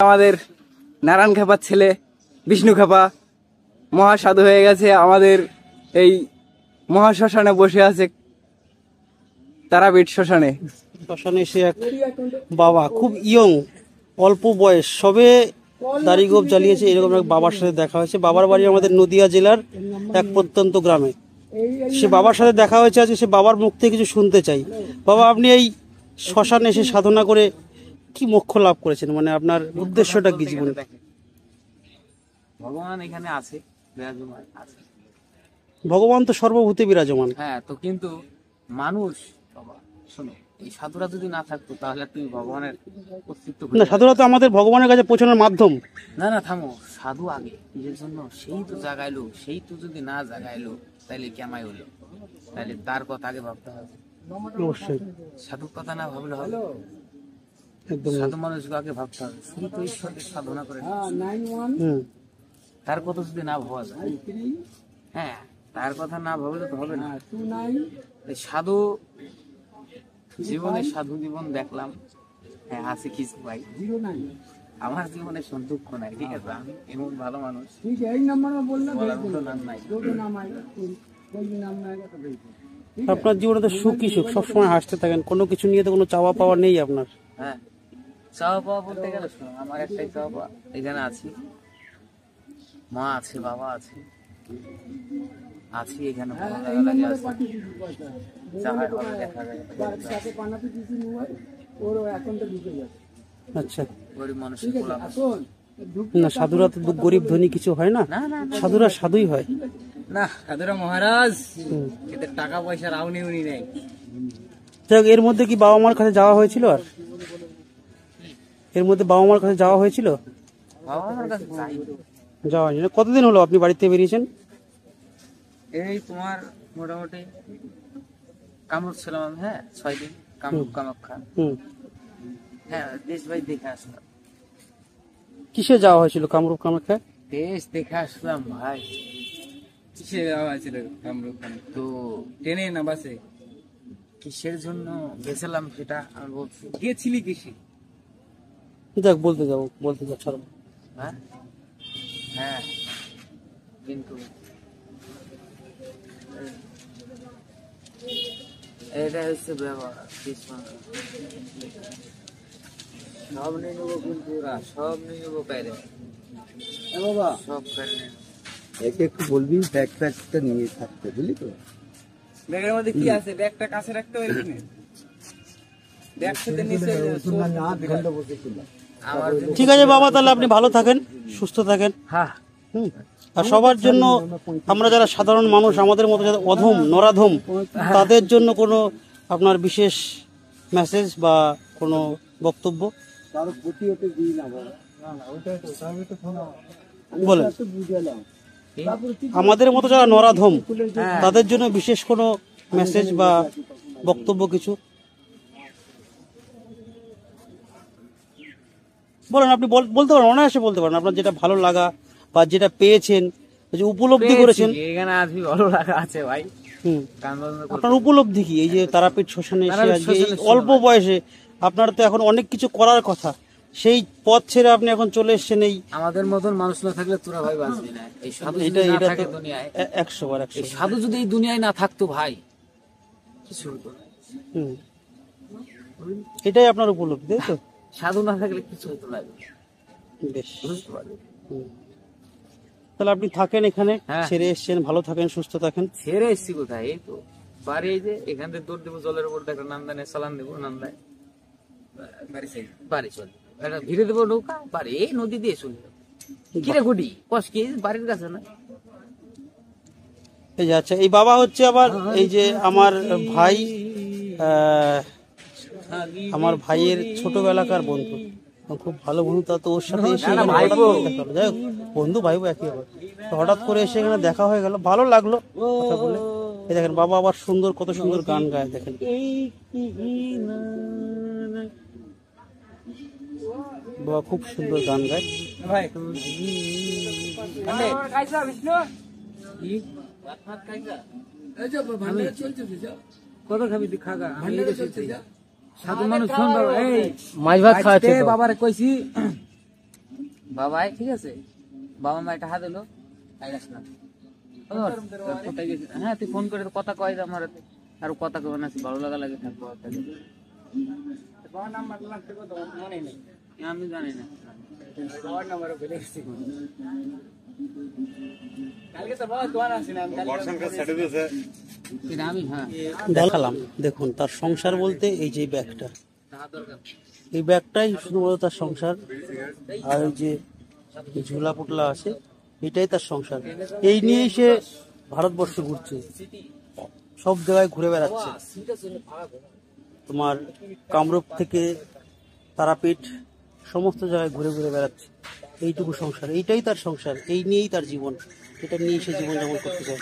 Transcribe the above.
আমাদের নারায়ণ খেপার ছেলে বিষ্ণু খেপা মহাসাধু হয়ে গেছে, আমাদের এই মহাশ্মশানে বসে আছে, তারাপীঠ শ্মশানে। শ্মশানে এসে এক বাবা, খুব ইয়ং, অল্প বয়স, সবে দাড়ি গোঁফ জ্বালিয়েছে, এরকম এক বাবার সাথে দেখা হয়েছে। বাবার বাড়ি আমাদের নদিয়া জেলার এক প্রত্যন্ত গ্রামে। সে বাবার সাথে দেখা হয়েছে, আজকে সে বাবার মুখ থেকে কিছু শুনতে চাই। বাবা, আপনি এই শ্মশানে এসে সাধনা করে কি মোক্ষ লাভ করেছেন, মানে আপনার উদ্দেশ্যটা কি জীবনে? ভগবান এখানে আছে, বিরাজমান আছে। ভগবান তো সর্বভূতে বিরাজমান। হ্যাঁ, তো কিন্তু মানুষ, বাবা শোনো, এই সাধুরা যদি না থাকতো তাহলে তুমি ভগবানের অস্তিত্ব না, সাধুরা তো আমাদের ভগবানের কাছে পৌঁছানোর মাধ্যম। না না, থামো। সাধু আগে নিজের জন্য, সেই তো জাগাইলো, সেই তো যদি না জাগাইলো তাহলে কেমাই হলো, তাহলে তার কথা আগে ভাবতে হবে। অবশ্যই সাধুর কথা না ভাবলে হবে? একদম। সাধু মানুষকে আগে ভাবতে হবে, শুধু তো ঈশ্বরকে সাধনা করে তার কথা যদি না ভাবা যায়, হ্যাঁ, তার কথা না ভাবলে তো হবে না। সাধু জীবনে, সাধু জীবন দেখলাম, হ্যাঁ, হাসি খিস ভাই, আমার জীবনে দুঃখ নাই, ঠিক আছে? আমি এমন ভালো মানুষ, আপনার জীবনে তো সুখই সুখ, সবসময় হাসতে থাকেন, কোনো কিছু নিয়ে তো কোনো চাওয়া পাওয়া নেই আপনার। হ্যাঁ, চাওয়া পাওয়া বলতে গেলে শোনো, আমার একটাই চাওয়া পাওয়া, এখানে আছি, মা আছে, বাবা আছে, এখানে ভালো লাগে আছে, যা হয় হবে, দেখা যায়। আচ্ছা, গরিব মানুষের গোলাম। না, সাধুরা তো গরিব ধনী কিছু হয় না, সাধুরা সাধুই হয়। না, সাধুরা মহারাজ, এদের টাকা পয়সার আউনি উনি নেই। এর মধ্যে কি বাবা মার কাছে যাওয়া হয়েছিল? আর এর মধ্যে বাবা মার কাছে যাওয়া হয়েছিল? বাবা মার কাছে যাওয়া হয়নি। কতদিন হলো আপনি বাড়িতে বেরিয়েছেন? এই তোমার মোটামুটি কামরূপ ছিলাম আমি, হ্যাঁ, 6 দিন কামরূপ কামাখ্যা, হ্যাঁ, দেশ ভাই দেখে আসলাম। কিসে যাওয়া হয়েছিল কামরূপ কামাখ্যা? দেশ দেখে আসলাম ভাই। কিসে যাওয়া হয়েছিল কামরূপ? তো ট্রেনে না বাসে? কিসের জন্য গেছিলাম সেটা আমি বলছি। গিয়েছিলি কিসে? দেখ, বলতে যাও, ছাড়ো। হ্যাঁ হ্যাঁ, কিন্তু এটা হচ্ছে ব্যবহার, সব নিয়ে নেবো, কিন্তু ওরা সব নিয়ে নেবো কায়রে, বাবা সব কায়রে। একে একটু বলবি ব্যাগ প্যাকটা নিয়ে থাকতে, বুঝলি তো? ব্যাগের মধ্যে কি আছে? ব্যাগটা কাছে রাখতে হবে কিনে, ব্যাগ থেকে নিচে ঠিক আছে বাবা, তাহলে আপনি ভালো থাকেন, সুস্থ থাকেন। হ্যাঁ, আর সবার জন্য, আমরা যারা সাধারণ মানুষ, আমাদের মতো যারা অধম নরাধম, তাদের জন্য কোনো আপনার বিশেষ মেসেজ বা কোনো বক্তব্য বলেন? আমাদের মতো যারা নরাধম, তাদের জন্য বিশেষ কোনো মেসেজ বা বক্তব্য কিছু বলেন। আপনি বলতে পারেন, অনায়াসে বলতে পারেন, আপনার যেটা ভালো লাগা বা যেটা পেয়েছেন, যে উপলব্ধি করেছেন। এখানে আসবি ভালো লাগা আছে ভাই। আপনার উপলব্ধি কি এই যে তারাপীঠ শ্মশানে এসে আজকে এই অল্প বয়সে? আপনার তো এখন অনেক কিছু করার কথা, সেই পথ ছেড়ে আপনি এখন চলে এসেছেন। এই আমাদের মতন মানুষ না থাকলে তোরা ভাই বাঁচবি না। এই সাধু যদি না থাকে দুনিয়ায়, 100 বার, এই সাধু যদি এই দুনিয়ায় না থাকতো ভাই, কিছু হতো না। এটাই আপনার উপলব্ধি, তাই তো? সাধু না থাকলে কিছু হতো না। বেশ, তাহলে আপনি থাকেন এখানে, ছেড়ে এসছেন, ভালো থাকেন, সুস্থ থাকেন। ছেড়ে এসছি কোথায়? এই তো বাড়ি, এই যে এখান থেকে দৌড় দেবো, জলের উপর দেখো নান্দানে চালান দেবো, নান্দায় বাড়ি চলে, একটা ভিড়ে দেবো নৌকা, বাড়ি এই নদী দিয়ে চলে যাবো। কিরে গুডি কস কি বাড়ির কাছে না? এই যে আচ্ছা, এই বাবা হচ্ছে আবার এই যে আমার ভাই, আমার ভাইয়ের ছোটবেলাকার বন্ধু, খুব ভালো বন্ধু। তা তো ওর সাথে এসে যাই হোক, বন্ধু ভাই একই হবে, হঠাৎ করে এসে এখানে দেখা হয়ে গেল, ভালো লাগলো কথা বলে। এই দেখেন বাবা আবার সুন্দর, কত সুন্দর গান গায়, দেখেন বাবা খুব সুন্দর গান গায়। ভাই কত খাবি তুই? খাগা, সাধু মানুষ। শোন বাবা, এই মাছ ভাত খাওয়াচ্ছে, বাবারে কইছি বাবাই ঠিক আছে, বাবা মা একটা হাত এলো আসলাম। কোথায় গেছি? হ্যাঁ তুই ফোন করে কথা কয় যে আমার আর কথা কবে না, ভালো লাগা লাগে থাকবো। আমি জানি না, আমি হ্যাঁ দেখালাম। দেখুন তার সংসার বলতে এই যে ব্যাগটা, এই ব্যাগটাই শুধুমাত্র তার সংসার। আর ওই যে ঝুলা পুটলা আছে, এটাই তার সংসার। এই নিয়েই সে ভারতবর্ষ ঘুরছে, সব জায়গায় ঘুরে বেড়াচ্ছে। তোমার কামরূপ থেকে তারাপীঠ সমস্ত জায়গায় ঘুরে ঘুরে বেড়াচ্ছে। এইটুকু সংসার, এইটাই তার সংসার, এই নিয়েই তার জীবন, এটা নিয়েই সে জীবনযাপন করতে চায়।